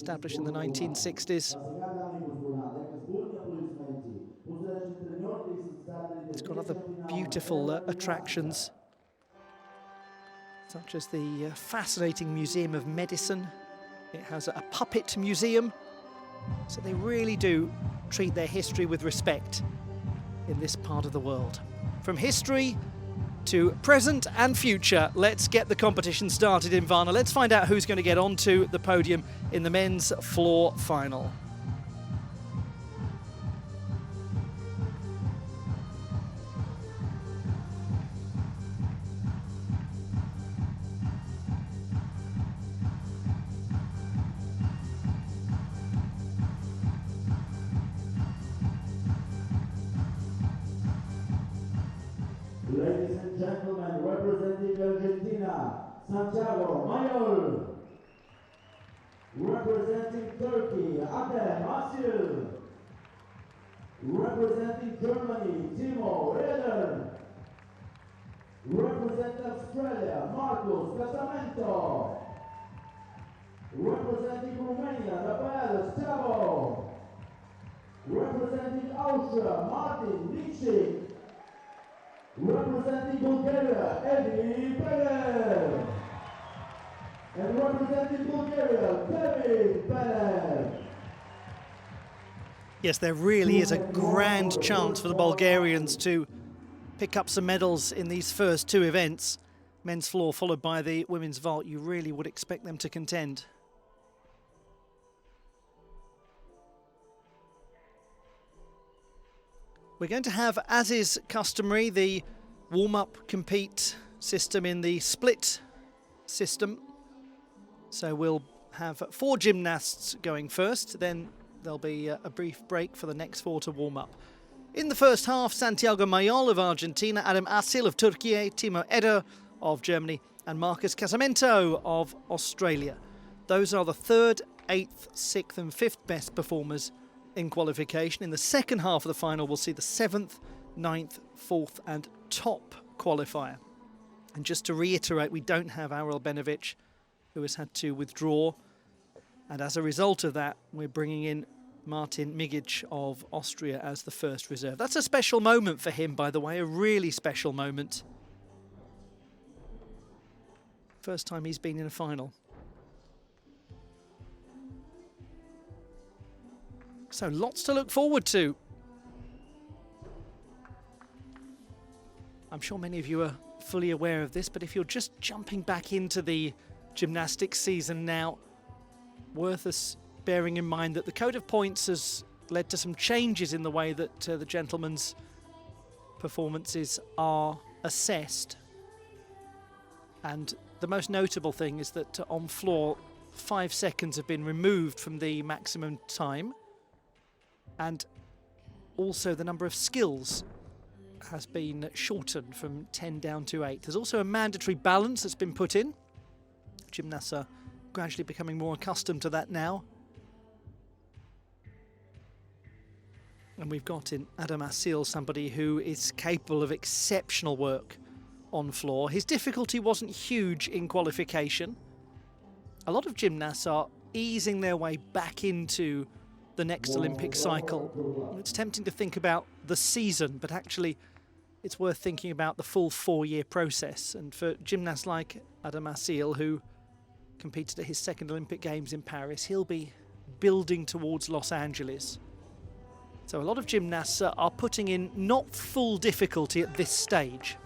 established in the 1960s. It's got other beautiful attractions, such as the fascinating Museum of Medicine. It has a puppet museum, so they really do treat their history with respect in this part of the world. From history to present and future, let's get the competition started in Varna. Let's find out who's going to get onto the podium in the men's floor final. Ladies and gentlemen, representing Argentina, Santiago Mayol. Representing Turkey, Adem Asil. Representing Germany, Timo Reder. Representing Australia, Marcus Casamento. Representing Romania, Rafael Stavo. Representing Austria, Martin Lipschik. Representing Bulgaria, Eddie Perez. And representing Bulgaria, Kevin Perez. Yes, there really is a grand chance for the Bulgarians to pick up some medals in these first two events. Men's floor followed by the women's vault. You really would expect them to contend. We're going to have, as is customary, the warm-up compete system in the split system. So we'll have 4 gymnasts going first, then there'll be a brief break for the next 4 to warm up. In the first half, Santiago Mayol of Argentina, Adem Asil of Turkey, Timo Eder of Germany, and Marcus Casamento of Australia. Those are the 3rd, 8th, 6th and 5th best performers in qualification. In the second half of the final, we'll see the 7th, 9th, 4th and top qualifier. And just to reiterate, we don't have Aurel Benovic, who has had to withdraw. And as a result of that, we're bringing in Martin Migic of Austria as the first reserve. That's a special moment for him, by the way, a really special moment. First time he's been in a final. So lots to look forward to. I'm sure many of you are fully aware of this, but if you're just jumping back into the gymnastics season now, worth us bearing in mind that the code of points has led to some changes in the way that the gentlemen's performances are assessed. And the most notable thing is that on floor, 5 seconds have been removed from the maximum time. And also the number of skills has been shortened from 10 down to 8. There's also a mandatory balance that's been put in. Gymnasts are gradually becoming more accustomed to that now. And we've got in Adem Asil somebody who is capable of exceptional work on floor. His difficulty wasn't huge in qualification. A lot of gymnasts are easing their way back into the next Olympic cycle. It's tempting to think about the season, but actually it's worth thinking about the full 4-year process. And for gymnasts like Adem Asil, who competed at his 2nd Olympic Games in Paris, he'll be building towards Los Angeles. So a lot of gymnasts are putting in not full difficulty at this stage.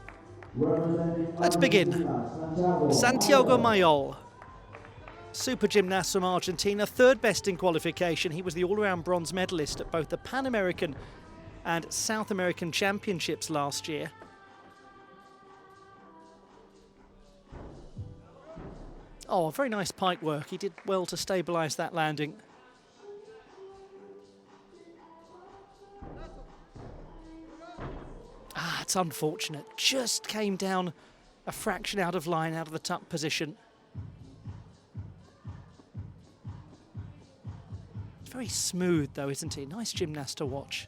Let's begin. Santiago Mayol, super gymnast from Argentina, 3rd best in qualification. He was the all-around bronze medalist at both the Pan American and South American Championships last year. Oh, very nice pike work. He did well to stabilise that landing. Ah, it's unfortunate. Just came down a fraction out of line, out of the tuck position. Very smooth though, isn't he? Nice gymnast to watch.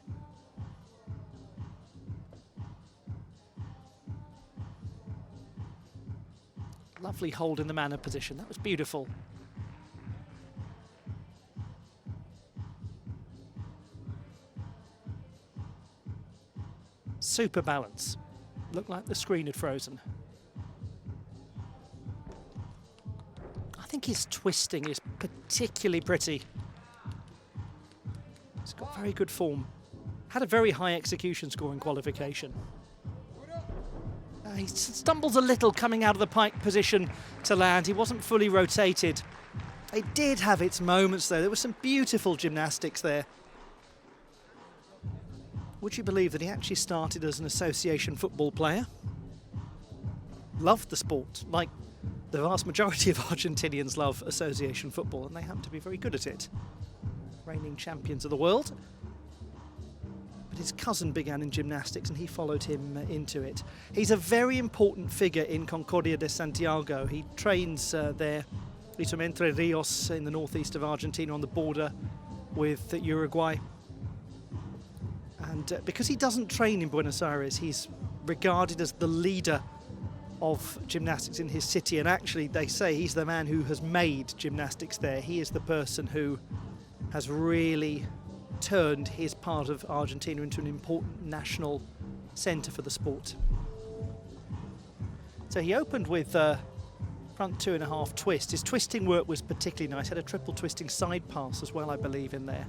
Lovely hold in the manner position. That was beautiful. Super balance. Looked like the screen had frozen. I think his twisting is particularly pretty. He's got very good form. Had a very high execution score in qualification. He stumbles a little coming out of the pike position to land. He wasn't fully rotated. It did have its moments though. There was some beautiful gymnastics there. Would you believe that he actually started as an association football player? Loved the sport, like the vast majority of Argentinians love association football, and they happen to be very good at it. Reigning champions of the world. But his cousin began in gymnastics and he followed him into it. He's a very important figure in Concordia de Santiago. He trains there, from Entre Rios in the northeast of Argentina on the border with Uruguay. And because he doesn't train in Buenos Aires, he's regarded as the leader of gymnastics in his city, and actually they say he's the man who has made gymnastics there. He is the person who has really turned his part of Argentina into an important national centre for the sport. So he opened with front 2.5 twist. His twisting work was particularly nice. Had a triple twisting side pass as well, I believe, in there.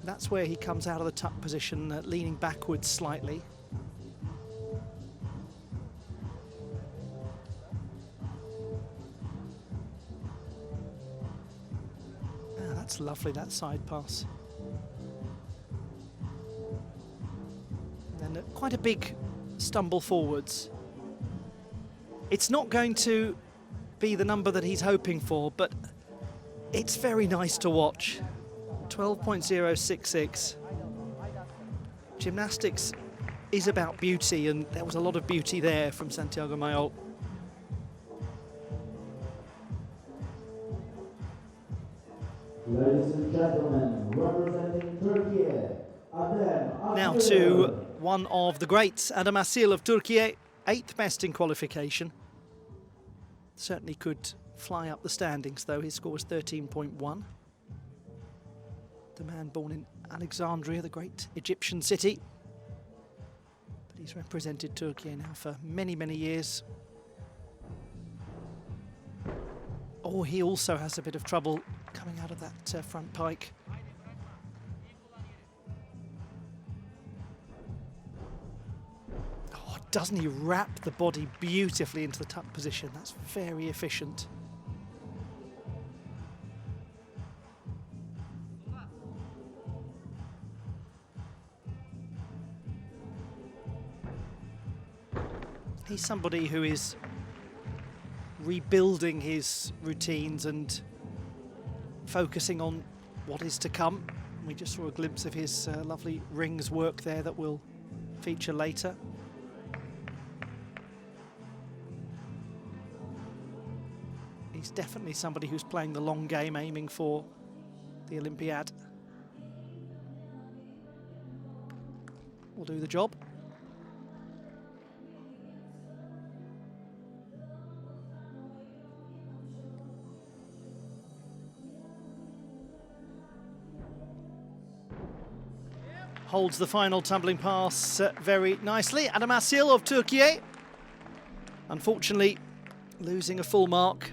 That's where he comes out of the tuck position, leaning backwards slightly. Ah, that's lovely, that side pass. And quite a big stumble forwards. It's not going to be the number that he's hoping for, but it's very nice to watch. 12.066. Gymnastics is about beauty, and there was a lot of beauty there from Santiago Mayol. Ladies and gentlemen, representing Turkey, Adem Now Asil. to one of the greats, Adem Asil of Turkey, 8th best in qualification. Certainly could fly up the standings though, his score was 13.1. The man born in Alexandria, the great Egyptian city. But he's represented Turkey now for many, many years. Oh, he also has a bit of trouble coming out of that front pike. Oh, doesn't he wrap the body beautifully into the tuck position? That's very efficient. He's somebody who is rebuilding his routines and focusing on what is to come. We just saw a glimpse of his lovely rings work there that will feature later. He's definitely somebody who's playing the long game, aiming for the Olympiad. Will do the job. Holds the final tumbling pass very nicely. Adem Asil of Turkey. Unfortunately, losing a full mark.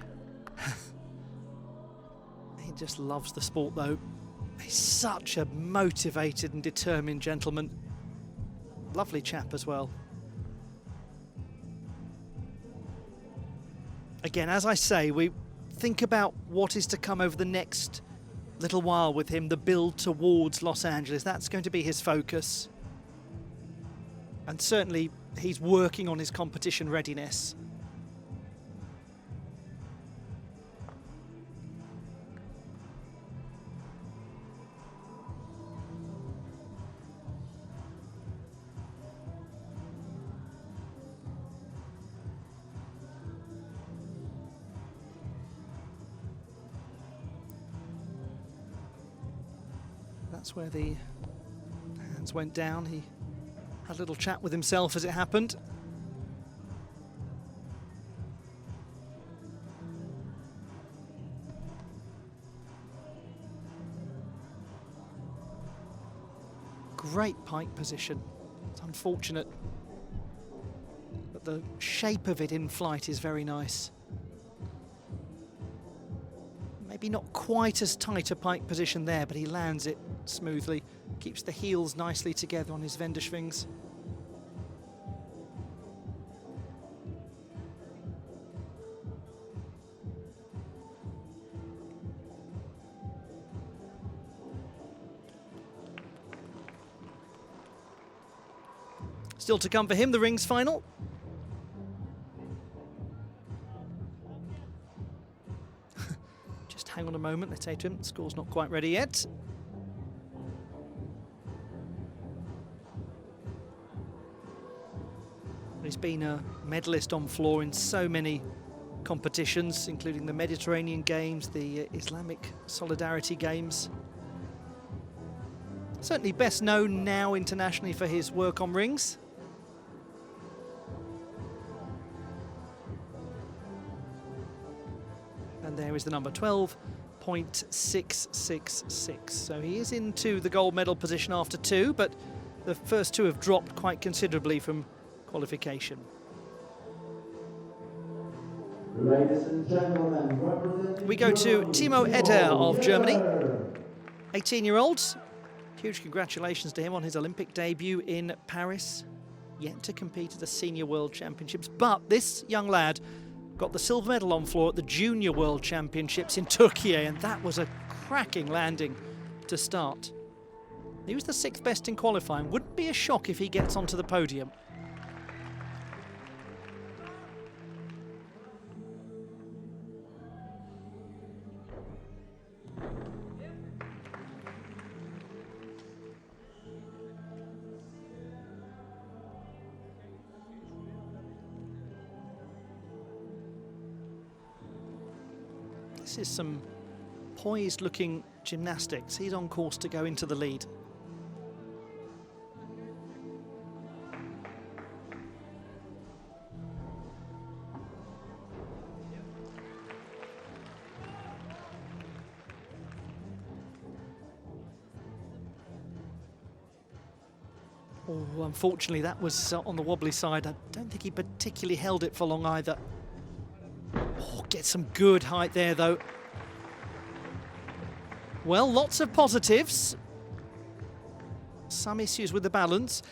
He just loves the sport though. He's such a motivated and determined gentleman. Lovely chap as well. Again, as I say, we think about what is to come over the next little while with him, the build towards Los Angeles. That's going to be his focus. And certainly he's working on his competition readiness. That's where the hands went down. He had a little chat with himself as it happened. great pike position. It's unfortunate, but the shape of it in flight is very nice. Maybe not quite as tight a pike position there, but he lands it smoothly, keeps the heels nicely together on his Wenderschwings. Still to come for him, the rings final. Just hang on a moment, they say to him. The score's not quite ready yet. He's been a medalist on floor in so many competitions, including the Mediterranean Games, the Islamic Solidarity Games. Certainly best known now internationally for his work on rings. And there is the number, 12.666. So he is into the gold medal position after two, but the first two have dropped quite considerably from qualification. Ladies and gentlemen, representing We go to Timo Eder of Germany, 18-year-old. Huge congratulations to him on his Olympic debut in Paris. Yet to compete at the Senior World Championships, but this young lad got the silver medal on floor at the Junior World Championships in Turkey, and that was a cracking landing to start. He was the 6th best in qualifying. Wouldn't be a shock if he gets onto the podium. This is some poised looking gymnastics. He's on course to go into the lead. Oh, unfortunately that was on the wobbly side. I don't think he particularly held it for long either. Oh, get some good height there, though. Well, lots of positives. Some issues with the balance.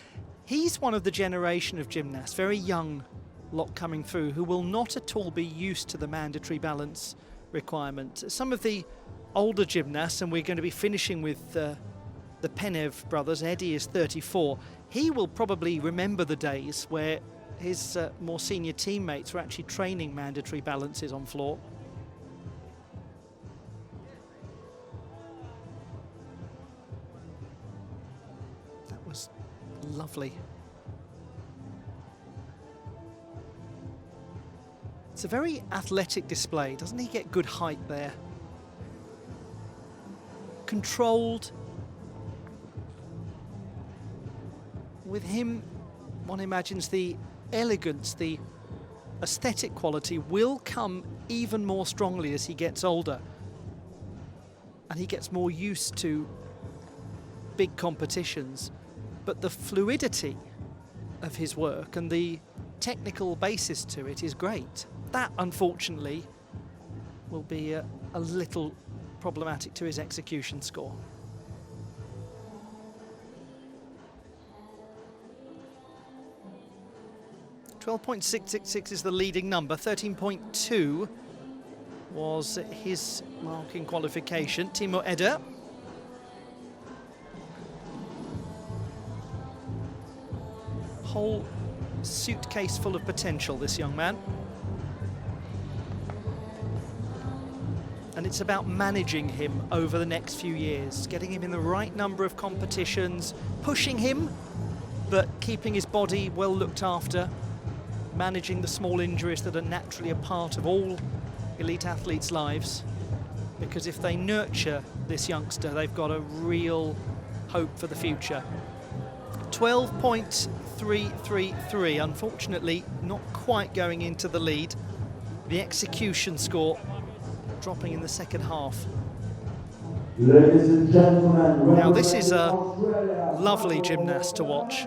He's one of the generation of gymnasts, very young lot coming through, who will not at all be used to the mandatory balance requirement. Some of the older gymnasts, and we're going to be finishing with the Penev brothers. Eddie is 34. He will probably remember the days where his more senior teammates were actually training mandatory balances on floor. That was lovely. It's a very athletic display. Doesn't he get good height there? Controlled. With him, one imagines the elegance, the aesthetic quality will come even more strongly as he gets older and he gets more used to big competitions. But the fluidity of his work and the technical basis to it is great. That, unfortunately, will be a little problematic to his execution score. 12.666 is the leading number. 13.2 was his mark in qualification. Timo Eder. Whole suitcase full of potential, this young man. And it's about managing him over the next few years, getting him in the right number of competitions, pushing him, but keeping his body well looked after, managing the small injuries that are naturally a part of all elite athletes' lives. Because if they nurture this youngster, they've got a real hope for the future. 12.333, unfortunately not quite going into the lead. The execution score dropping in the second half. Ladies and gentlemen, Now this is a Australia, lovely gymnast to watch.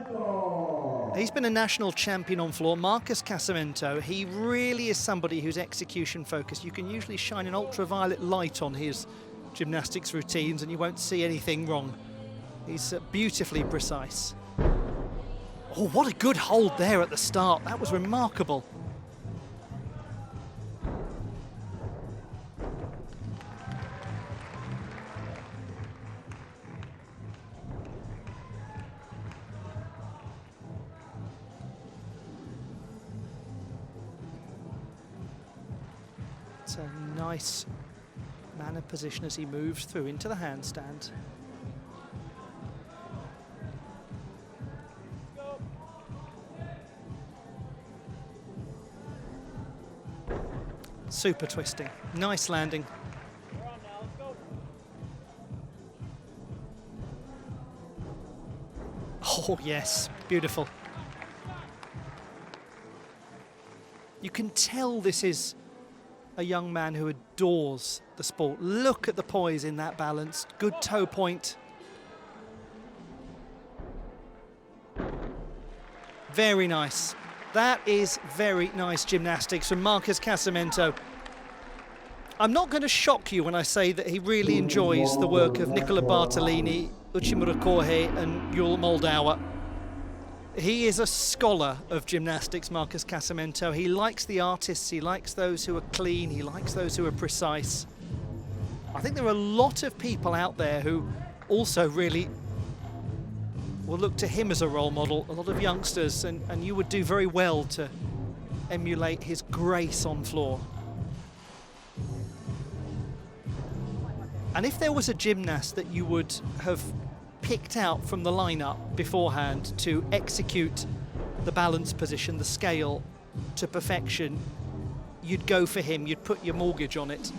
He's been a national champion on floor, Marcus Casamento. He really is somebody who's execution focused. You can usually shine an ultraviolet light on his gymnastics routines and you won't see anything wrong. He's beautifully precise. Oh, what a good hold there at the start. That was remarkable. It's a nice manner position as he moves through into the handstand. Super twisting, nice landing. Oh yes, beautiful. You can tell this is a young man who adores the sport. Look at the poise in that balance, good toe point. Very nice. That is very nice gymnastics from Marcus Casamento. I'm not going to shock you when I say that he really enjoys the work of Nicola Bartolini, Uchimura Kohei and Yul Moldauer. He is a scholar of gymnastics, Marcus Casamento. He likes the artists, he likes those who are clean, he likes those who are precise. I think there are a lot of people out there who also really will look to him as a role model, a lot of youngsters, and you would do very well to emulate his grace on floor. And if there was a gymnast that you would have picked out from the lineup beforehand to execute the balance position, the scale to perfection, you'd go for him, you'd put your mortgage on it.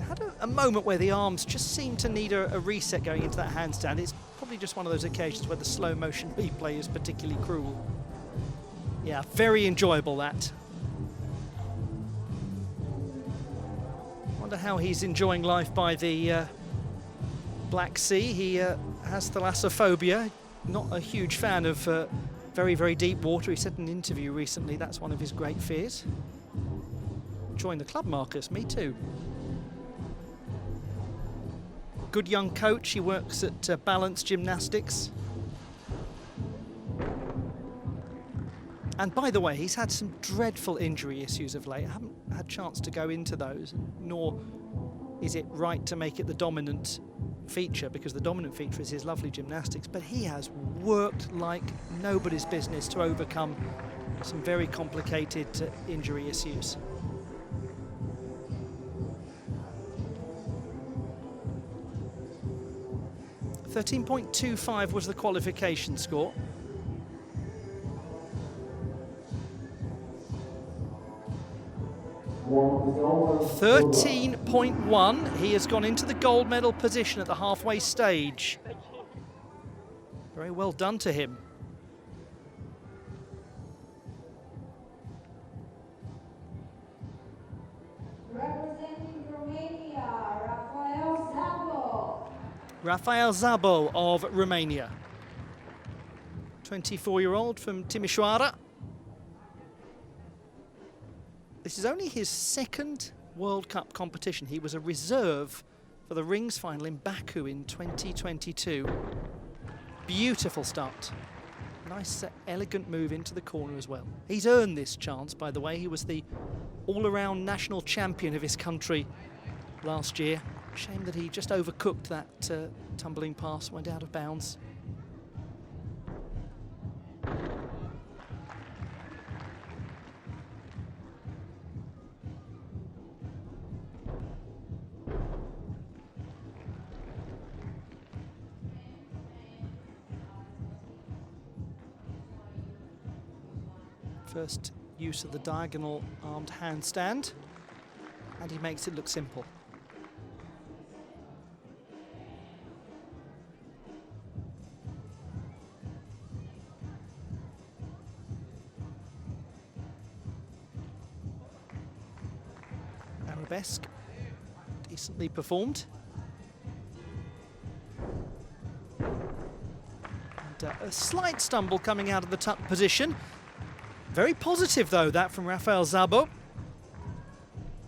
Had a moment where the arms just seemed to need a reset going into that handstand. It's probably just one of those occasions where the slow motion replay is particularly cruel. Yeah, very enjoyable that. Wonder how he's enjoying life by the Black Sea. He has thalassophobia, not a huge fan of very, very deep water. He said in an interview recently that's one of his great fears. Join the club, Marcus, me too. Good young coach, he works at Balance Gymnastics. And by the way, he's had some dreadful injury issues of late. I haven't had a chance to go into those, nor is it right to make it the dominant feature, because the dominant feature is his lovely gymnastics. But he has worked like nobody's business to overcome some very complicated injury issues. .25 was the qualification score. 13.1. He has gone into the gold medal position at the halfway stage. Very well done to him. Representing Romania, Rafael Zabo. Rafael Zabo of Romania. 24-year-old from Timișoara. This is only his second World Cup competition. He was a reserve for the rings final in Baku in 2022. Beautiful start. Nice, elegant move into the corner as well. He's earned this chance, by the way. He was the all-around national champion of his country last year. Shame that he just overcooked that tumbling pass, went out of bounds. First use of the diagonal armed handstand, and he makes it look simple. arabesque. Decently performed. And a slight stumble coming out of the tuck position. Very positive though, that from Rafael Szabo.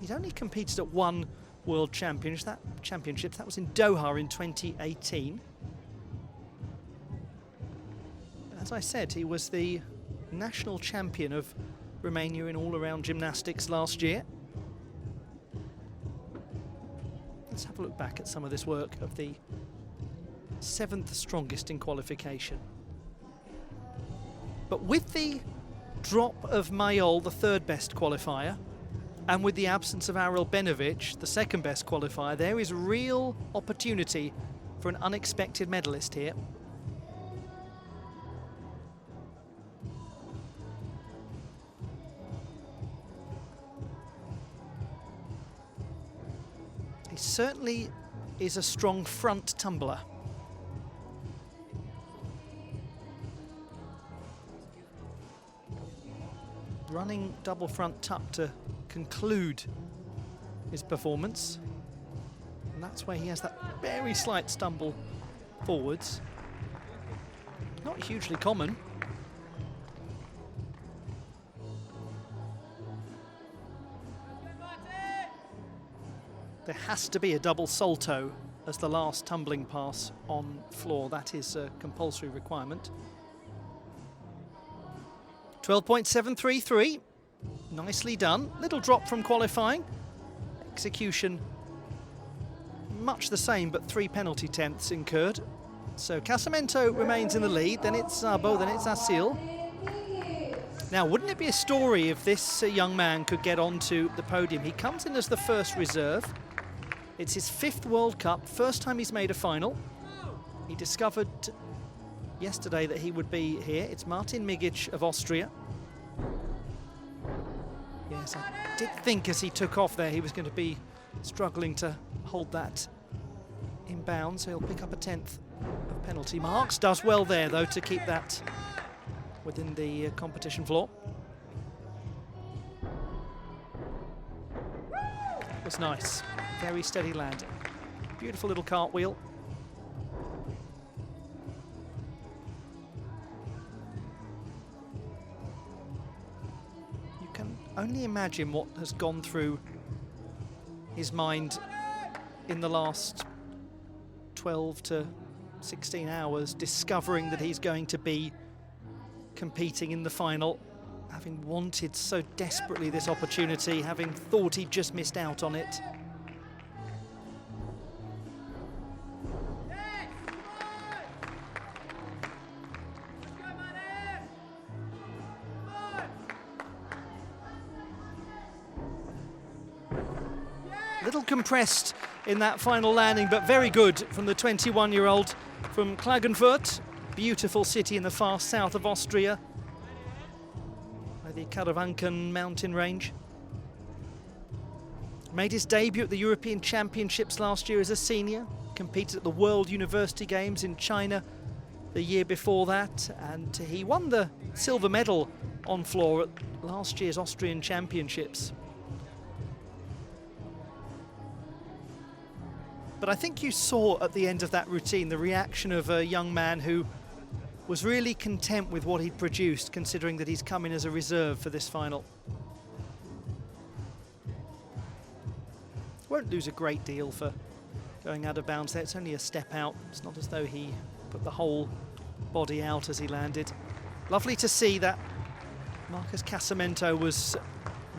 He'd only competed at one World Championship. That was in Doha in 2018. As I said, he was the national champion of Romania in all-around gymnastics last year. Let's have a look back at some of this work of the 7th strongest in qualification. But with the drop of Mayol, the 3rd best qualifier, and with the absence of Aril Benovic, the 2nd best qualifier, there is real opportunity for an unexpected medalist here. He certainly is a strong front tumbler. Running double front tuck to conclude his performance. And that's where he has that very slight stumble forwards. Not hugely common. There has to be a double salto as the last tumbling pass on floor. That is a compulsory requirement. 12.733, nicely done. Little drop from qualifying. Execution much the same, but 3 penalty tenths incurred. So Casamento remains in the lead, then it's Szabo, then it's Asil. Now, wouldn't it be a story if this young man could get onto the podium? He comes in as the first reserve. It's his 5th World Cup, first time he's made a final. He discovered yesterday that he would be here. It's Martin Migic of Austria. Yes, I did think as he took off there he was going to be struggling to hold that in bounds, so he'll pick up a 10th of penalty marks. Does well there, though, to keep that within the competition floor. It was nice. Very steady landing. Beautiful little cartwheel. You can only imagine what has gone through his mind in the last 12 to 16 hours, discovering that he's going to be competing in the final, having wanted so desperately this opportunity, having thought he'd just missed out on it. Little compressed in that final landing, but very good from the 21-year-old from Klagenfurt. Beautiful city in the far south of Austria, by the Karawanken mountain range. Made his debut at the European Championships last year as a senior, competed at the World University Games in China the year before that, and he won the silver medal on floor at last year's Austrian Championships. But I think you saw at the end of that routine the reaction of a young man who was really content with what he'd produced, considering that he's come in as a reserve for this final. Won't lose a great deal for going out of bounds there. It's only a step out. It's not as though he put the whole body out as he landed. Lovely to see that Marcus Casamento was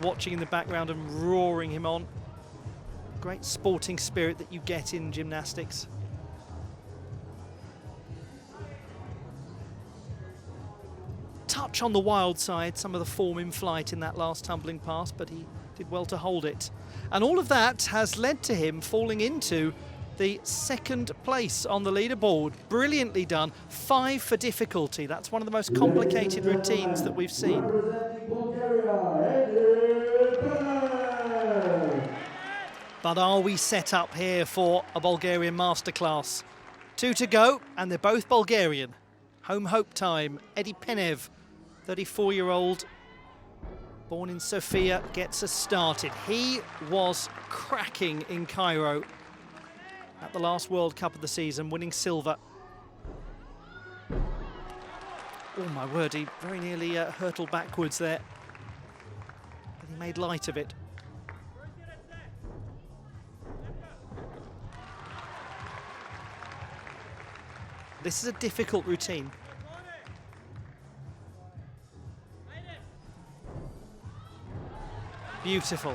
watching in the background and roaring him on. Great sporting spirit that you get in gymnastics. Touch on the wild side, some of the form in flight in that last tumbling pass, but he did well to hold it. And all of that has led to him falling into the 2nd place on the leaderboard. Brilliantly done. 5 for difficulty. That's one of the most complicated routines that we've seen. But are we set up here for a Bulgarian masterclass? 2 to go, and they're both Bulgarian. Home hope time. Eddie Penev, 34-year-old born in Sofia, gets us started. He was cracking in Cairo at the last World Cup of the season, winning silver. Oh my word, he very nearly hurtled backwards there, but he made light of it. This is a difficult routine. Beautiful.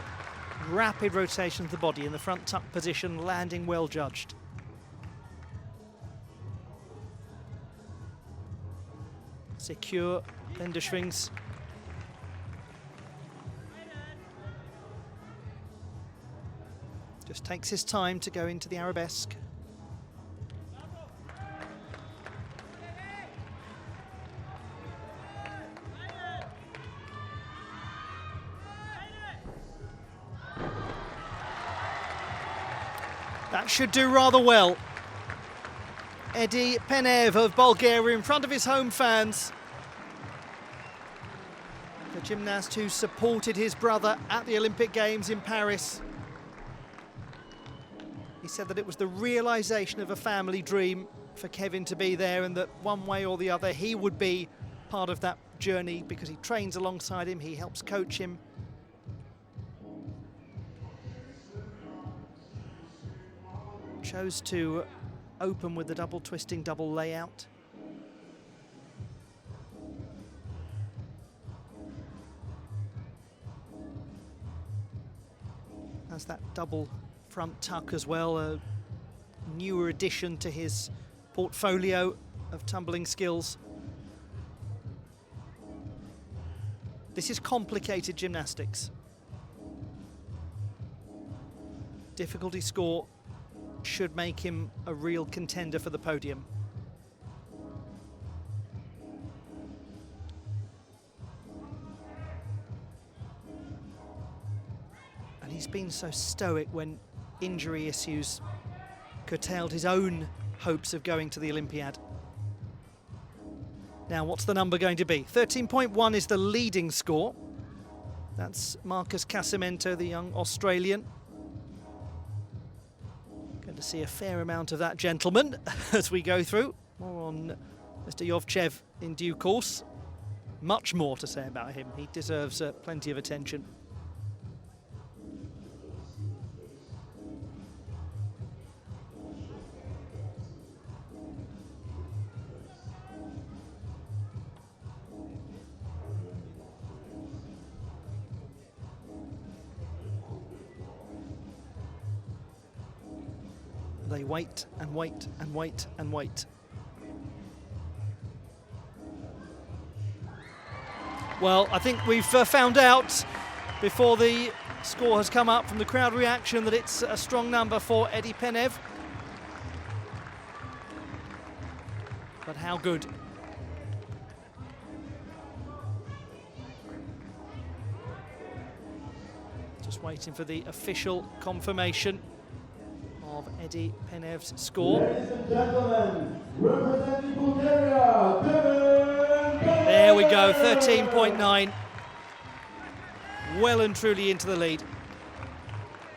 Rapid rotation of the body in the front tuck position, landing well judged. Secure, Wenderschwings. Just takes his time to go into the arabesque. That should do rather well. Edi Penev of Bulgaria in front of his home fans. The gymnast who supported his brother at the Olympic Games in Paris. He said that it was the realisation of a family dream for Kevin to be there, and that one way or the other he would be part of that journey because he trains alongside him, he helps coach him. Chose to open with the double twisting, double layout. Has that double front tuck as well, a newer addition to his portfolio of tumbling skills. This is complicated gymnastics. Difficulty score should make him a real contender for the podium. And he's been so stoic when injury issues curtailed his own hopes of going to the Olympiad. Now, what's the number going to be? 13.1 is the leading score. That's Marcus Casamento, the young Australian. Going to see a fair amount of that gentleman as we go through. More on Mr. Yovchev in due course. Much more to say about him. He deserves plenty of attention. They wait and wait and wait and wait. Well, I think we've found out before the score has come up from the crowd reaction that it's a strong number for Edi Penev. But how good? Just waiting for the official confirmation of Edi Penev's score. Ladies and gentlemen, representing Bulgaria, Kevin! There we go, 13.9. Well and truly into the lead.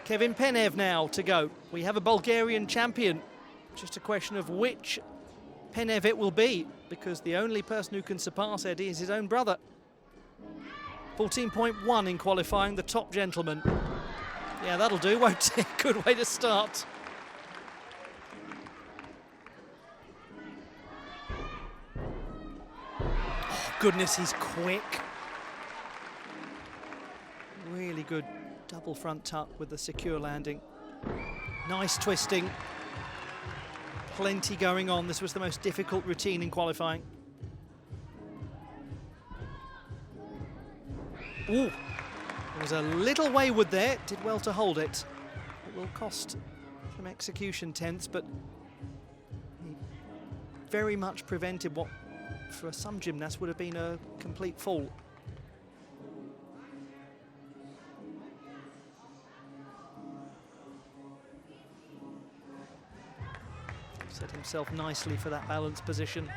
Kevin Penev now to go. We have a Bulgarian champion. Just a question of which Penev it will be, because the only person who can surpass Edi is his own brother. 14.1 in qualifying, the top gentleman. Yeah, that'll do, won't it? Good way to start. Goodness, he's quick. Really good double front tuck with the secure landing. Nice twisting. Plenty going on. This was the most difficult routine in qualifying. Ooh, it was a little wayward there. Did well to hold it. It will cost some execution tenths, but he very much prevented what for some gymnasts would have been a complete fall. Set himself nicely for that balanced position.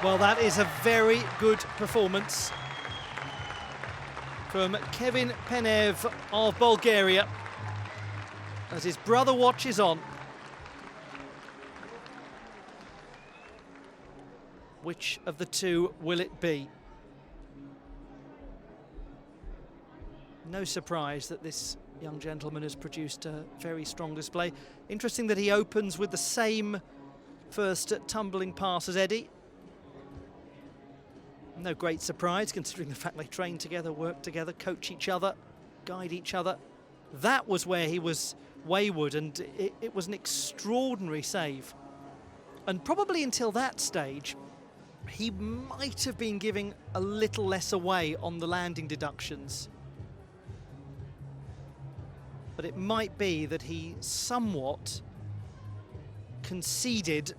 Well, that is a very good performance from Kevin Penev of Bulgaria as his brother watches on. Which of the two will it be? No surprise that this young gentleman has produced a very strong display. Interesting that he opens with the same first tumbling pass as Eddie. No great surprise considering the fact they train together, work together, coach each other, guide each other. That was where he was wayward, and it was an extraordinary save. And probably until that stage, he might have been giving a little less away on the landing deductions. But it might be that he somewhat conceded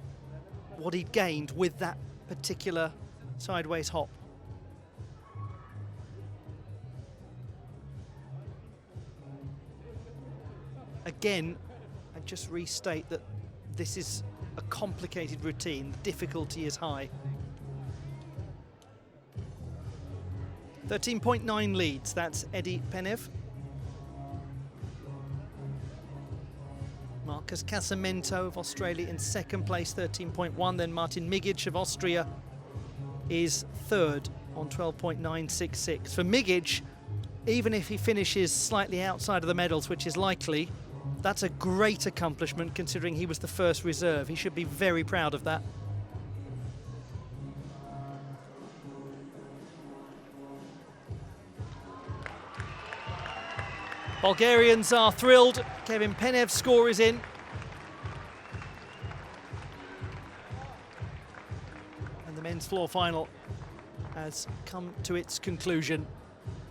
what he'd gained with that particular sideways hop. Again, I just restate that this is a complicated routine. The difficulty is high. 13.9 leads, that's Eddie Penev. Marcus Casamento of Australia in second place, 13.1. Then Martin Migic of Austria is third on 12.966. For Migic, even if he finishes slightly outside of the medals, which is likely, that's a great accomplishment considering he was the first reserve. He should be very proud of that. Bulgarians are thrilled. Kevin Penev's score is in. And the men's floor final has come to its conclusion.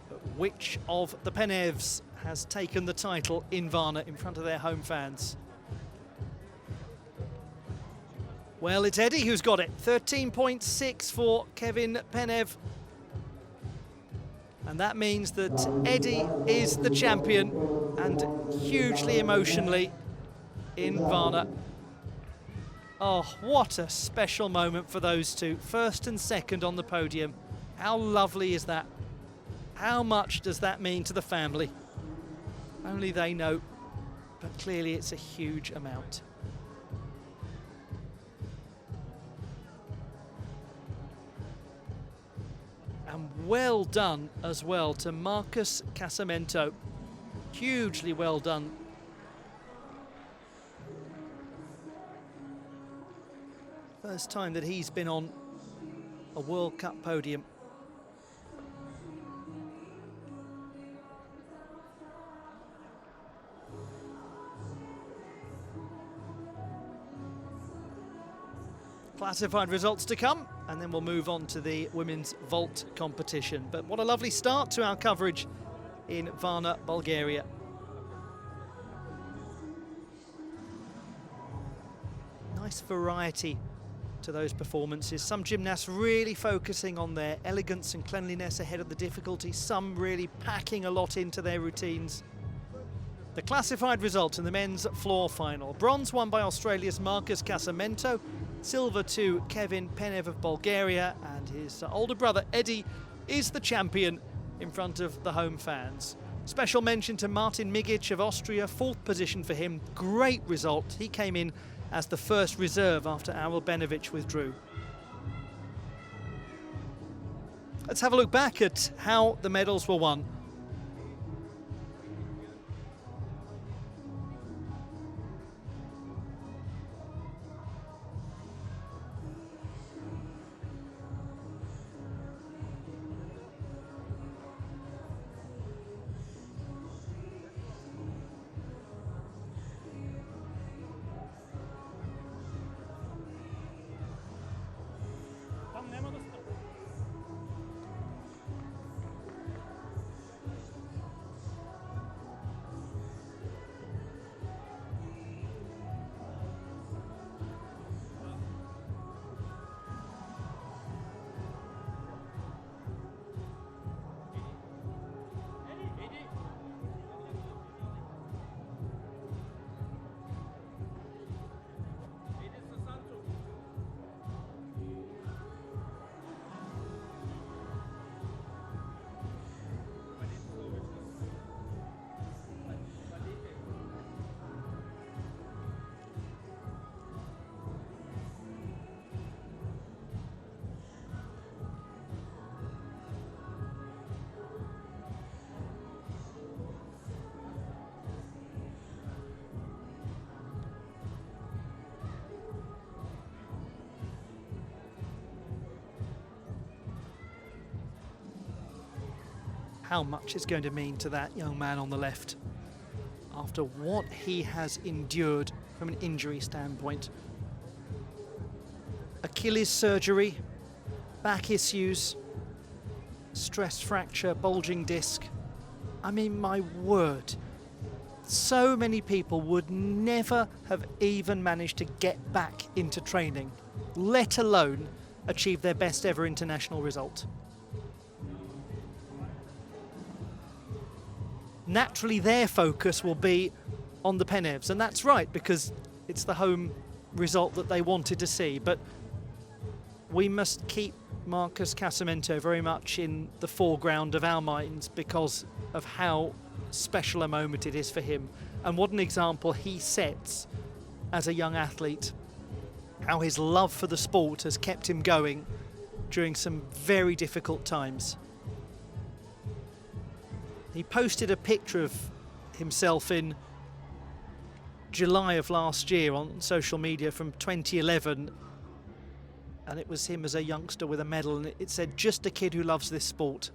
But which of the Penevs has taken the title in Varna in front of their home fans? Well, it's Eddie who's got it. 13.6 for Kevin Penev. And that means that Eddie is the champion, and hugely emotionally in Varna. Oh, what a special moment for those two. First and second on the podium. How lovely is that? How much does that mean to the family? Only they know, but clearly it's a huge amount. And well done as well to Marcus Casamento. Hugely well done. First time that he's been on a World Cup podium. Classified results to come, and then we'll move on to the women's vault competition. But what a lovely start to our coverage in Varna, Bulgaria. Nice variety to those performances. Some gymnasts really focusing on their elegance and cleanliness ahead of the difficulty, some really packing a lot into their routines. The classified results in the men's floor final. Bronze won by Australia's Marcus Casamento, silver to Kevin Penev of Bulgaria, and his older brother Eddie is the champion in front of the home fans. Special mention to Martin Migic of Austria, fourth position for him. Great result. He came in as the first reserve after Awel Benovic withdrew. Let's have a look back at how the medals were won. how much it's going to mean to that young man on the left after what he has endured from an injury standpoint. Achilles surgery, back issues, stress fracture, bulging disc. I mean, my word, so many people would never have even managed to get back into training, let alone achieve their best ever international result. Naturally, their focus will be on the Penevs, and that's right, because it's the home result that they wanted to see. But we must keep Marcus Casamento very much in the foreground of our minds because of how special a moment it is for him, and what an example he sets as a young athlete, how his love for the sport has kept him going during some very difficult times. He posted a picture of himself in July of last year on social media from 2011, and it was him as a youngster with a medal, and it said, "Just a kid who loves this sport."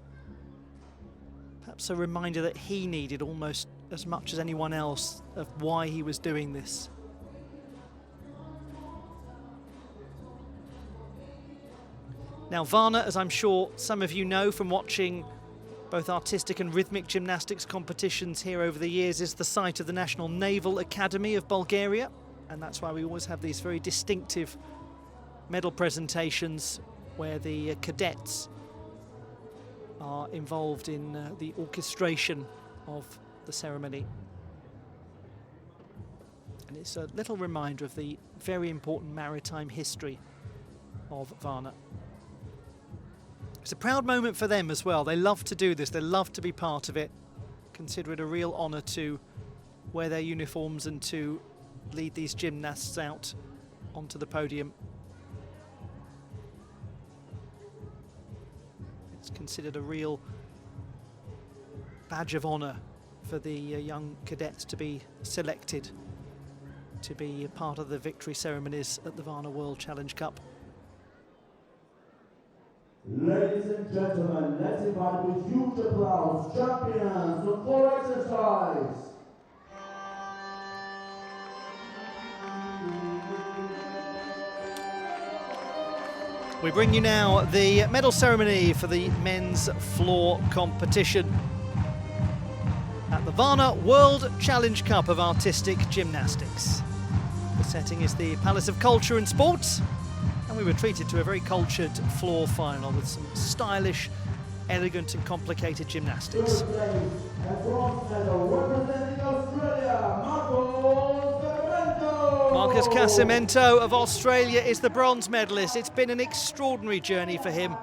Perhaps a reminder that he needed almost as much as anyone else of why he was doing this. Now, Varna, as I'm sure some of you know from watching both artistic and rhythmic gymnastics competitions here over the years, is the site of the National Naval Academy of Bulgaria, and that's why we always have these very distinctive medal presentations where the cadets are involved in the orchestration of the ceremony. And it's a little reminder of the very important maritime history of Varna. It's a proud moment for them as well. They love to do this, they love to be part of it. Consider it a real honour to wear their uniforms and to lead these gymnasts out onto the podium. It's considered a real badge of honour for the young cadets to be selected to be a part of the victory ceremonies at the Varna World Challenge Cup. Ladies and gentlemen, let's invite with huge applause champions of floor exercise. We bring you now the medal ceremony for the men's floor competition at the Varna World Challenge Cup of Artistic Gymnastics. The setting is the Palace of Culture and Sports, and we were treated to a very cultured floor final with some stylish, elegant and complicated gymnastics. Third place and bronze medal representing Australia, Marcus Casamento of Australia is the bronze medalist. It's been an extraordinary journey for him,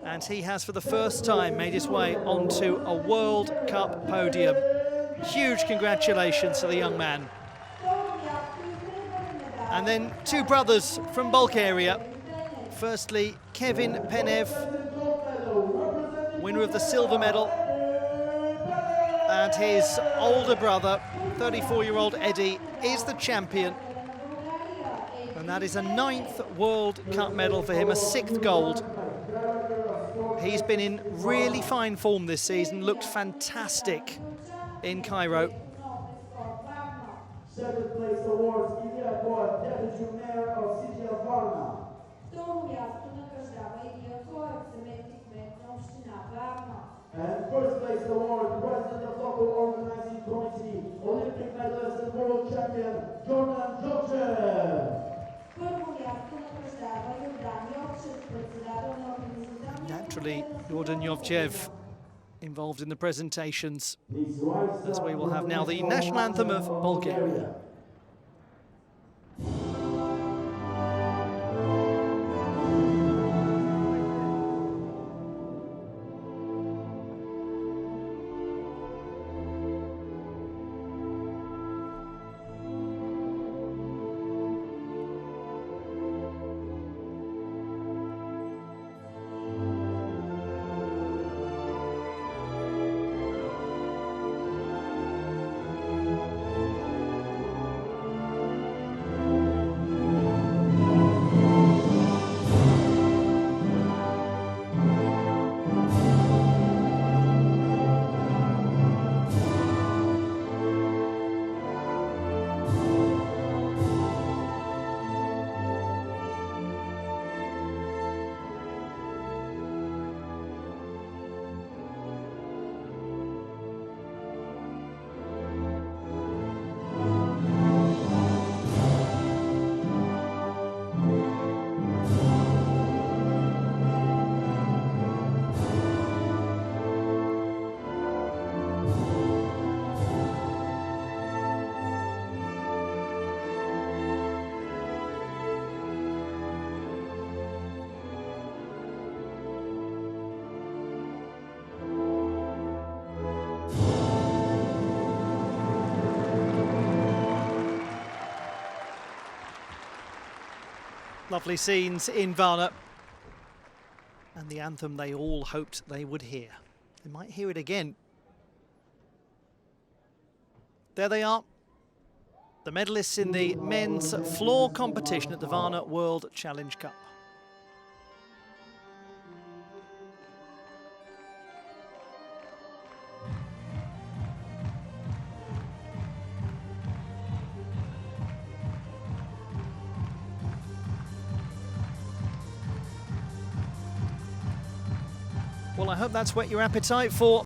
and he has for the first time made his way onto a World Cup podium. Huge congratulations to the young man. And then two brothers from Bulgaria. Firstly, Kevin Penev, winner of the silver medal, and his older brother, 34-year-old Eddie, is the champion. And that is a 9th World Cup medal for him, a 6th gold. He's been in really fine form this season, looked fantastic in Cairo. Second place awards Ilya Boyd, Deputy Mayor of City of Varna. And first place award, President of Local Organizing Committee, Olympic medalist and world champion, Jordan Jokchev. Naturally, Jordan Jokchev involved in the presentations, as we will have now the national anthem of Bulgaria. Lovely scenes in Varna. And the anthem they all hoped they would hear. They might hear it again. There they are, the medalists in the men's floor competition at the Varna World Challenge Cup. Well, I hope that's whet your appetite for